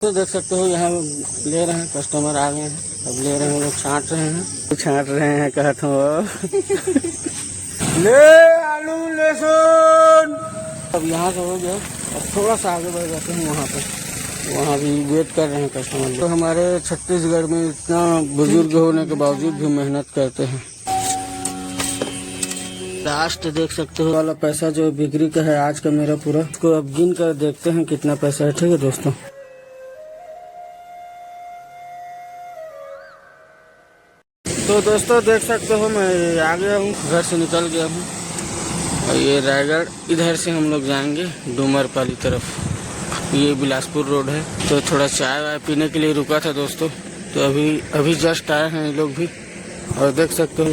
तो देख सकते हो यहाँ ले रहे हैं, कस्टमर आ गए हैं, अब ले रहे हैं, लोग छांट रहे हैं कहते हो ले आलू लहसुन। अब यहाँ से हो गया, अब थोड़ा सा आगे बढ़ जाते हैं, वहाँ भी वेट कर रहे हैं कस्टमर। तो हमारे छत्तीसगढ़ में इतना बुजुर्ग होने के बावजूद भी मेहनत करते हैं। लास्ट देख सकते हो वाला पैसा जो बिक्री का है आज का मेरा पूरा, उसको अब गिन कर देखते हैं कितना पैसा है। ठीक है दोस्तों, तो दोस्तों देख सकते हो मैं आ गया हूँ, घर से निकल गया हूँ और ये रायगढ़, इधर से हम लोग जाएंगे डूमरपाली तरफ। ये बिलासपुर रोड है। तो थोड़ा चाय वाय पीने के लिए रुका था दोस्तों, तो अभी जस्ट आए हैं ये लोग भी। और देख सकते हो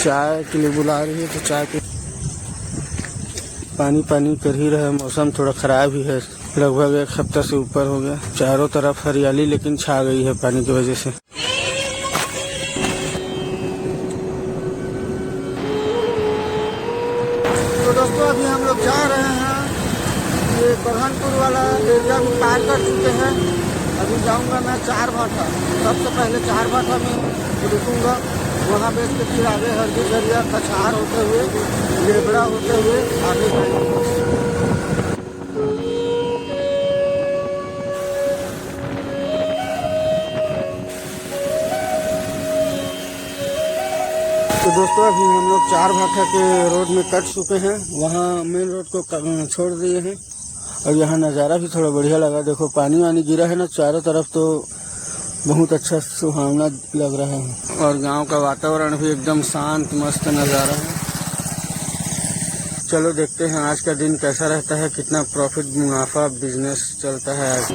चाय के लिए बुला रही है, तो चाय के पानी कर ही रहा है। मौसम थोड़ा खराब ही है, लगभग एक हफ्ता से ऊपर हो गया। चारों तरफ हरियाली लेकिन छा गई है पानी की वजह से। तो दोस्तों अभी हम लोग जा रहे हैं, ये बरहनपुर वाला एरिया भी पार कर चुके हैं। अभी जाऊंगा मैं चार भाठा, सबसे पहले चार भाठा में रुकूंगा, वहाँ बेच के फिर आगे हरदी झरिया कछार होते हुए लेबड़ा होते हुए आगे बढ़ेंगे। तो दोस्तों अभी हम लोग चार भाठा के रोड में कट चुके हैं, वहाँ मेन रोड को छोड़ दिए हैं। और यहाँ नज़ारा भी थोड़ा बढ़िया लगा। देखो पानी वानी गिरा है ना चारों तरफ, तो बहुत अच्छा सुहावना लग रहा है। और गांव का वातावरण भी एकदम शांत मस्त नज़ारा है। चलो देखते हैं आज का दिन कैसा रहता है, कितना प्रॉफिट मुनाफा बिजनेस चलता है आज।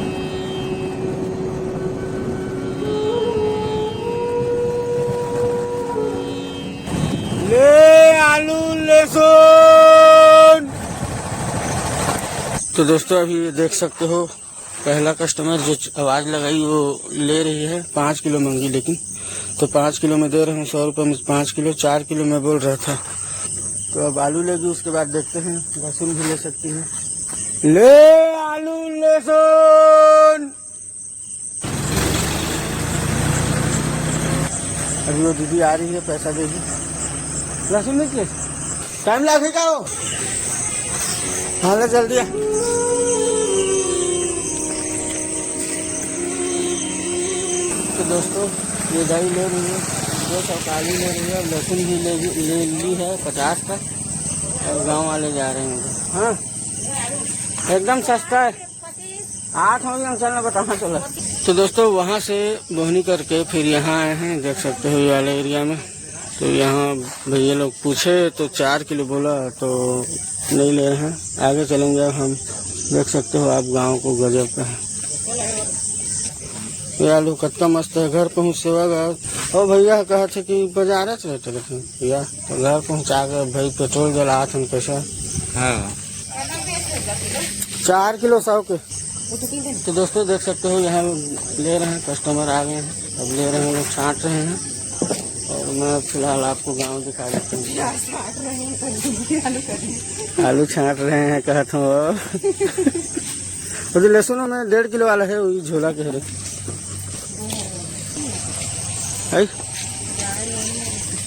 ले आलू लहसुन। तो दोस्तों अभी देख सकते हो पहला कस्टमर जो आवाज लगाई वो ले रही है, 5 किलो मंगी, लेकिन तो 5 किलो में दे रहे हैं 100 रुपये में 5 किलो, 4 किलो में बोल रहा था। तो अब आलू लेगी, उसके बाद देखते हैं लहसुन भी ले सकती है। ले आलू लहसुन। अभी वो दीदी आ रही है, पैसा देगी। लहसुन निकले टाइम लगेगा वो, हाँ ले जल्दी। तो दोस्तों ये दही ले रही है, 200 आलू ले रही है, लहसुन भी ले ली है 50 का। और गांव वाले जा रहे हैं, हाँ एकदम सस्ता है, 8 हो गया चलना बताना चला। तो दोस्तों वहाँ से बोहनी करके फिर यहाँ आए हैं, देख सकते हो ये वाले एरिया में। तो यहाँ भैया लोग पूछे तो 4 किलो बोला, तो नहीं ले रहे हैं, आगे चलेंगे हम। देख सकते हो आप गांव को, गजब का है ये आलू, कत्ता मस्त है। घर पहुँच सेवा और भैया कहा थे कि बाजार चलते भैया, तो घर पहुँचा के भाई पेट्रोल जला थे पैसा। हाँ 4 किलो 100 के। तो दोस्तों देख सकते हो यहाँ ले रहे हैं, कस्टमर आ गए हैं, अब ले रहे हैं, लोग छांट रहे हैं। और मैं फिलहाल आपको गांव दिखा देता हूँ। आलू छांट रहे हैं कहते हो तो लहसुन में 1.5 किलो वाला है, वही झोला के है।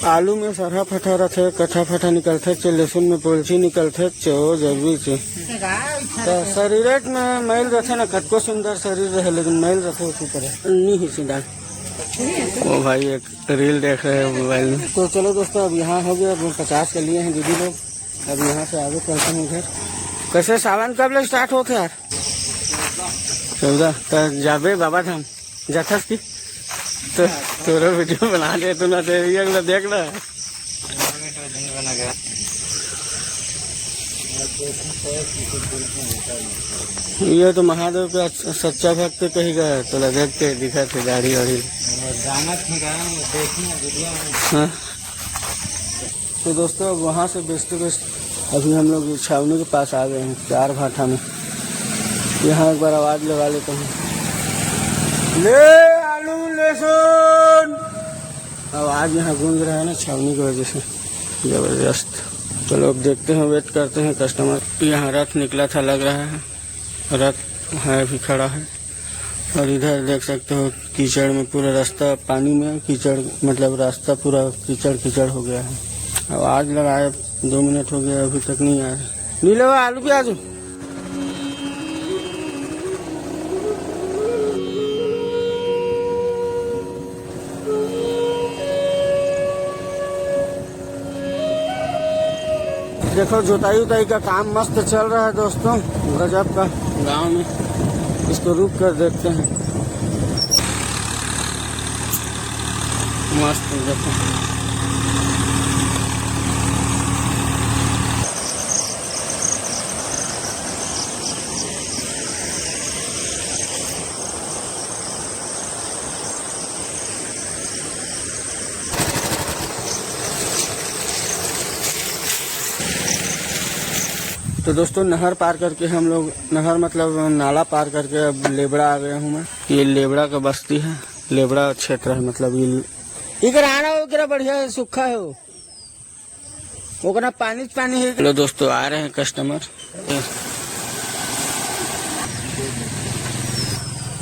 आलू में सरहा फटा रहते, कट्ठा फटा निकलते, लहसुन में पोलछी निकलते, चो जरूरी से। तो शरीर में मैल रहते ना, कतको सुंदर शरीर रहे लेकिन मैल रहते उसी तरह नहीं ही सीधा। वो भाई एक रील देख रहे हैं मोबाइल में। तो चलो दोस्तों अब यहाँ हो गया, 50 के लिए हैं दीदी लोग। अब यहाँ से आगे चलते हैं घर। कैसे सावन कब ले स्टार्ट होते यार? 14 तो जाबे बाबा धाम जाथस की, तो तोरा वीडियो बना दे तो ना अगला देखना। ये तो महादेव का सच्चा भक्त कही गया, तो देख के दिखा थे गाड़ी वाड़ी। हाँ तो दोस्तों वहाँ से बेचते अभी हम लोग छावनी के पास आ गए हैं, 4 भाठा में। यहाँ एक बार आवाज लगा लेता हूँ, ले आलू लहसुन। आवाज यहाँ गूंज रहा है ना छावनी की वजह से, जबरदस्त। चलो अब देखते हैं, वेट करते हैं कस्टमर। यहाँ रथ निकला था लग रहा है, रथ है भी खड़ा है। और इधर देख सकते हो कीचड़ में पूरा रास्ता पानी में कीचड़, मतलब रास्ता पूरा कीचड़ कीचड़ हो गया है। अब आज लगाए 2 मिनट हो गया, अभी तक नहीं आ रहे। नीले आलू प्याज देखो जुताई उताई का काम मस्त चल रहा है दोस्तों, गजब का गांव में। इसको रुक कर देखते हैं। मस्त देखो, तो दोस्तों नहर पार करके हम लोग, नहर मतलब नाला पार करके अब लेबड़ा आ गया हूँ मैं। ये लेबड़ा का बस्ती है, लेबड़ा क्षेत्र है, मतलब ये आना हो बढ़िया है, सूखा है वो पानी है। चलो दोस्तों आ रहे हैं कस्टमर।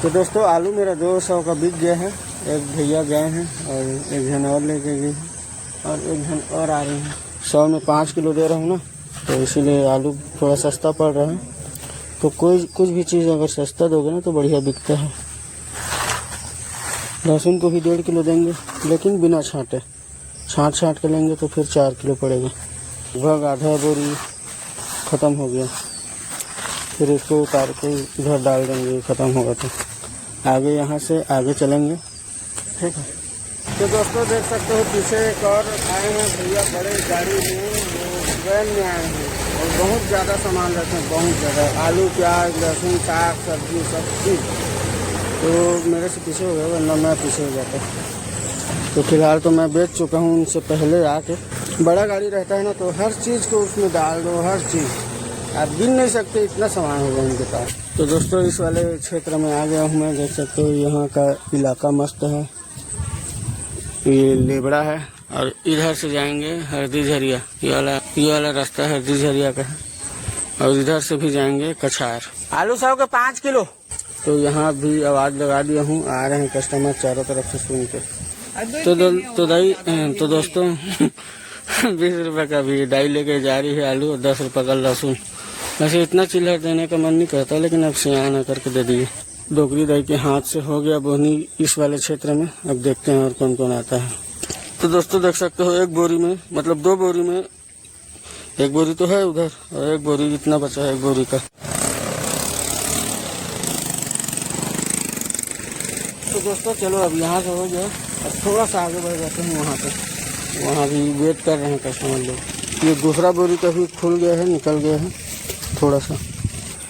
तो दोस्तों आलू मेरा 200 का बिक गया है। एक भैया गए हैं और एक जन और लेके गए और एक जन और आ रहे हैं। 100 में 5 किलो दे रहा हूँ ना, तो इसीलिए आलू थोड़ा सस्ता पड़ रहा है। तो कुछ भी चीज़ अगर सस्ता दोगे ना तो बढ़िया बिकता है। लहसुन को भी 1.5 किलो देंगे, लेकिन बिना छाँटे, छाँट के लेंगे तो फिर 4 किलो पड़ेगा। लगभग आधा बोरी ख़त्म हो गया, फिर इसको उतार के इधर डाल देंगे, ख़त्म होगा तो आगे यहाँ से आगे चलेंगे, ठीक है। तो दोस्तों देख सकते हो पीछे एक और आए हैं भैया, बड़े गाड़ी में, वैन में आए हैं और बहुत ज़्यादा सामान रखे हैं, बहुत ज़्यादा आलू प्याज लहसुन साग सब्जी सब चीज़। तो मेरे से पीछे हो गया, वरना मैं पीछे हो जाता। तो फिलहाल तो मैं बेच चुका हूँ उनसे पहले आके। बड़ा गाड़ी रहता है ना तो हर चीज़ को उसमें डाल दो, हर चीज़ आप गिन नहीं सकते, इतना सामान होगा उनके पास। तो दोस्तों इस वाले क्षेत्र में आ गया हूँ मैं, देख सकते हो यहाँ का इलाका मस्त है। ये लेबड़ा है और इधर से जाएंगे हरदी झरिया, ये वाला रास्ता हरदी झरिया का है। और इधर से भी जाएंगे कछार। आलू 100 के 5 किलो। तो यहाँ भी आवाज़ लगा दिया हूँ, आ रहे हैं कस्टमर चारों तरफ से सुन के। तो दोस्तों 20 रुपये का भी डाई लेके जा रही है आलू और 10 रुपये का लहसुन। वैसे इतना चिल्लर देने का मन नहीं करता, लेकिन अब सियाना करके दे दिए। डोकरी दाई के हाथ से हो गया बोनी इस वाले क्षेत्र में। अब देखते हैं और कौन कौन आता है। तो दोस्तों देख सकते हो एक बोरी में, मतलब 2 बोरी में, एक बोरी तो है उधर और एक बोरी इतना बचा है एक बोरी का। तो दोस्तों चलो अब यहाँ से हो गया, अब थोड़ा सा आगे बढ़ जाते हैं वहाँ पे। वहाँ भी वेट कर रहे हैं कस्टमर लोग। ये दूसरा बोरी का भी खुल गया है, निकल गया है थोड़ा सा।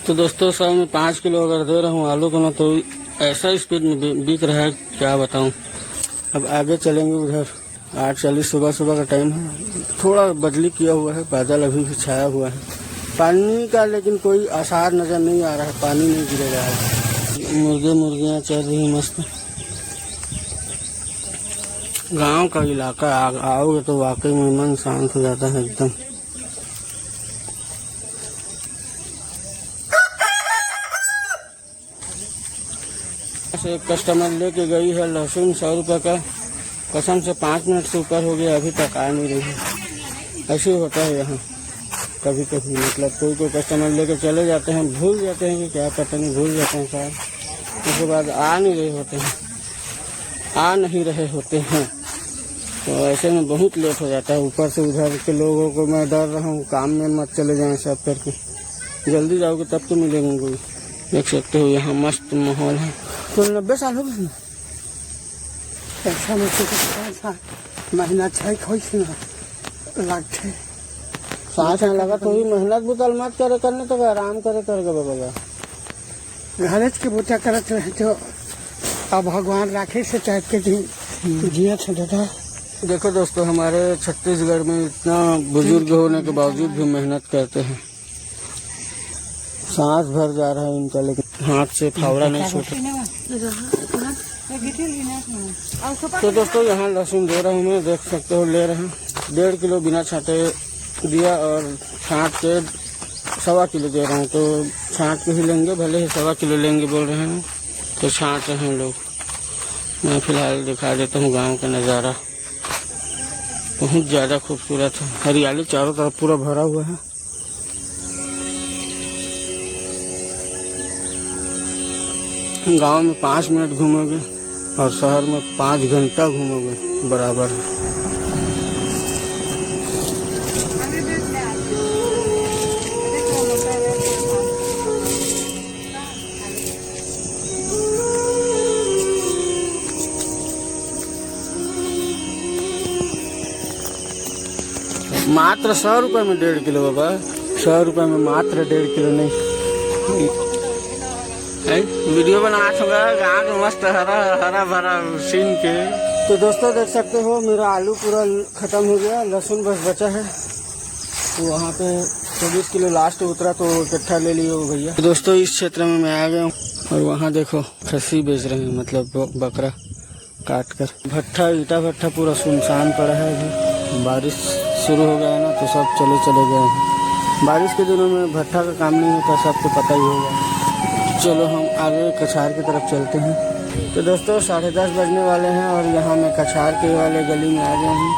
तो दोस्तों 100 में 5 किलो अगर दे रहा हूँ आलू को ना, तो ऐसा स्पीड में बिक रहा है क्या बताऊँ। अब आगे चलेंगे उधर। 8:40 सुबह का टाइम है, थोड़ा बदली किया हुआ है, बादल अभी भी छाया हुआ है। पानी का लेकिन कोई आसार नज़र नहीं आ रहा है, पानी नहीं गिर रहा है। मुर्गियाँ चल रही हैं मस्त। गांव का इलाका आओगे तो वाकई में मन शांत हो जाता है एकदम। से कस्टमर लेके गई है लहसुन 100 रुपये का, कसम से 5 मिनट से ऊपर हो गया, अभी तक आ नहीं रही है। ऐसे होता है यहाँ कभी कभी, मतलब कोई कस्टमर लेके चले जाते हैं, भूल जाते हैं कि क्या पता नहीं, भूल जाते हैं शायद, उसके बाद आ नहीं रहे होते हैं। तो ऐसे में बहुत लेट हो जाता है। ऊपर से उधर के लोगों को मैं डर रहा हूँ, काम में मत चले जाएं सब करके, जल्दी जाओगे तब तो मिलेंगे कोई। देख सकते हो यहाँ मस्त माहौल है। तो 90 साल हो गए ऐसा महीना 6 लगते सांस लगा तो ही मेहनत बुतल मत करे करने तो आराम करे करके बाबा घरेज के बूटा करते रहे। तो अब भगवान राखे से चाहत के जिया थे दादा। देखो दोस्तों हमारे छत्तीसगढ़ में इतना बुजुर्ग होने के बावजूद भी मेहनत करते हैं। सांस भर जा रहा है इनका, लेकिन हाथ से फावड़ा नहीं छूटा। तो दोस्तों यहाँ लहसुन दे रहा हूँ मैं, देख सकते हो ले रहे हैं 1.5 किलो बिना छाँटे दिया और छाँट के 1.25 किलो दे रहा हूँ। तो छाँट के ही लेंगे, भले ही 1.25 किलो लेंगे बोल रहे हैं। तो छांट रहे हैं लोग। मैं फिलहाल दिखा देता हूँ गांव का नज़ारा। बहुत ज़्यादा खूबसूरत है, हरियाली चारों तरफ पूरा भरा हुआ है। गांव में 5 मिनट घूमोगे और शहर में 5 घंटा घूमोगे बराबर। मात्र 100 रुपये में 1.5 किलो बाबा, 100 रुपये में मात्र 1.5 किलो नहीं। वीडियो बना होगा गाँव में मस्त हरा हरा भरा सीन के। तो दोस्तों देख सकते हो मेरा आलू पूरा खत्म हो गया, लहसुन बस बचा है। तो वहाँ पे 24 किलो लास्ट उतरा तो इकट्ठा ले लिए वो भैया। तो दोस्तों इस क्षेत्र में मैं आ गया हूँ और वहाँ देखो खस्सी बेच रहे हैं, मतलब बकरा काट कर। भट्ठा ईटा भट्ठा पूरा सुनसान पड़ा है। अभी बारिश शुरू हो गया है ना, तो सब चले गए हैं। बारिश के दिनों में भट्ठा का काम नहीं होता, सबको पता ही होगा। चलो हम आगे कछार की तरफ चलते हैं। तो दोस्तों 10:30 बजने वाले हैं और यहाँ मैं कछार के वाले गली में आ गया हूँ।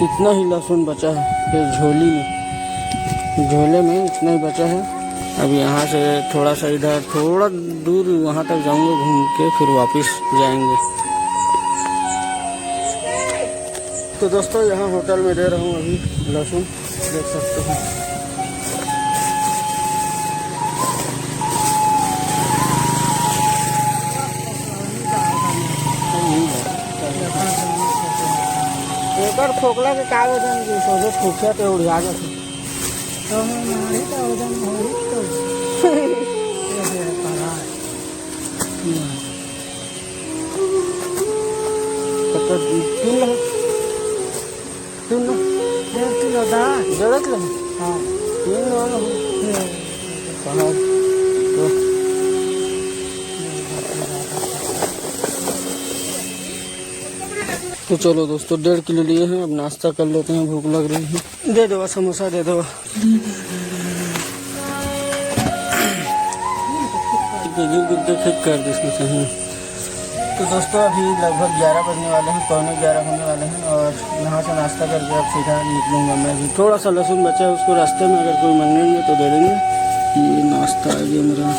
इतना ही लहसुन बचा है फिर झोले में इतना ही बचा है। अब यहाँ से थोड़ा सा इधर थोड़ा दूर वहाँ तक जाऊँगा, घूम के फिर वापस जाएंगे। तो दोस्तों यहाँ होटल में दे रहा हूँ अभी लहसुन, देख सकते हैं। एक खोखला के का वजन की सोचे खोखला पे उड़ा गया तो हमारी का वजन होरी तो तुम 1.5 किलो दाल 1.5 किलो। हाँ 3 किलो। तो चलो दोस्तों 1.5 किलो लिए हैं, अब नाश्ता कर लेते हैं, भूख लग रही है। दे दो समोसा दे दो। कर दे इसमें सही। तो दोस्तों अभी लगभग 11 बजने वाले हैं, 11:15 होने वाले हैं और यहाँ से नाश्ता करके अब सीधा निकलूँगा मैं भी। थोड़ा सा लहसुन बचा है, उसको रास्ते में अगर कोई मांगेंगे तो दे देंगे। ये नाश्ता है ये मेरा।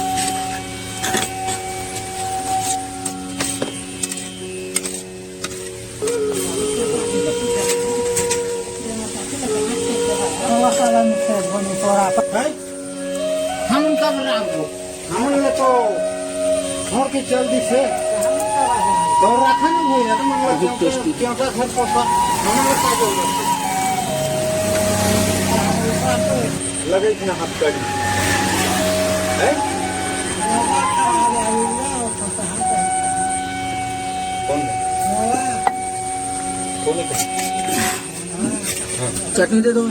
हम उनका हमने तो घर के जल्दी से तो रखा नहीं हुई है तो क्यों का घर पर लगे इतना हाथ गाड़ी है। चटनी दे दो,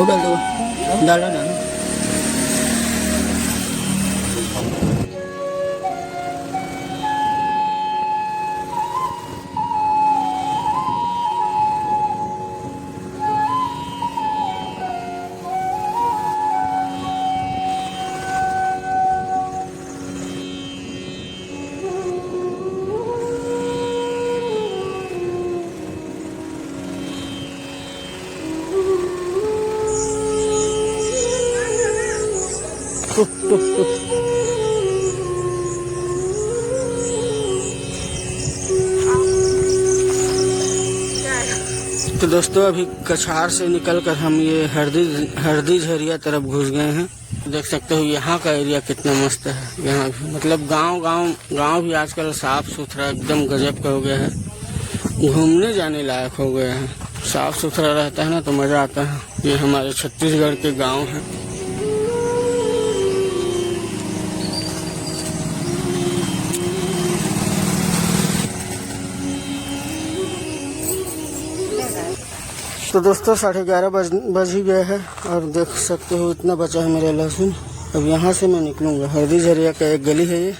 डाल दो, डाल डाल। तो दोस्तों अभी कछार से निकलकर हम ये हरदी झरिया तरफ घुस गए हैं। देख सकते हो यहाँ का एरिया कितना मस्त है। यहाँ भी मतलब गांव भी आजकल साफ सुथरा एकदम गजब का हो गया है, घूमने जाने लायक हो गया है। साफ सुथरा रहता है ना तो मज़ा आता है। ये हमारे छत्तीसगढ़ के गाँव हैं। तो दोस्तों 11:30 बज ही गया है और देख सकते हो इतना बचा है मेरा लहसुन। अब यहाँ से मैं निकलूँगा। हरदी झरिया का एक गली है ये।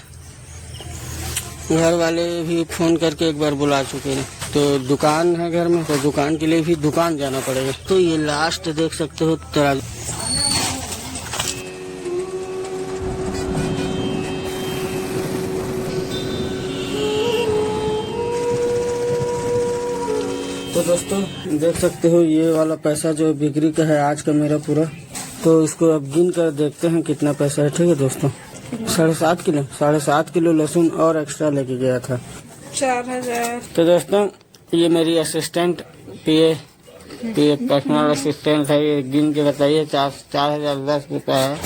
घर वाले भी फ़ोन करके एक बार बुला चुके हैं, तो दुकान है घर में, तो दुकान के लिए भी दुकान जाना पड़ेगा। तो ये लास्ट देख सकते हो तराजू। दोस्तों देख सकते हो ये वाला पैसा जो बिक्री का है आज का मेरा पूरा, तो इसको अब गिन कर देखते हैं कितना पैसा है। ठीक है दोस्तों, 7.5 किलो लहसुन और एक्स्ट्रा लेके गया था 4000। तो दोस्तों ये मेरी असिस्टेंट पीए पर्सनल असिस्टेंट है, ये गिन के बताइए 4010 रुपया है।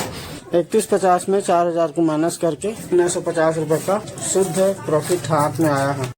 3150 में 4000 को माइनस करके 950 रुपये का शुद्ध प्रॉफिट हाथ में आया है।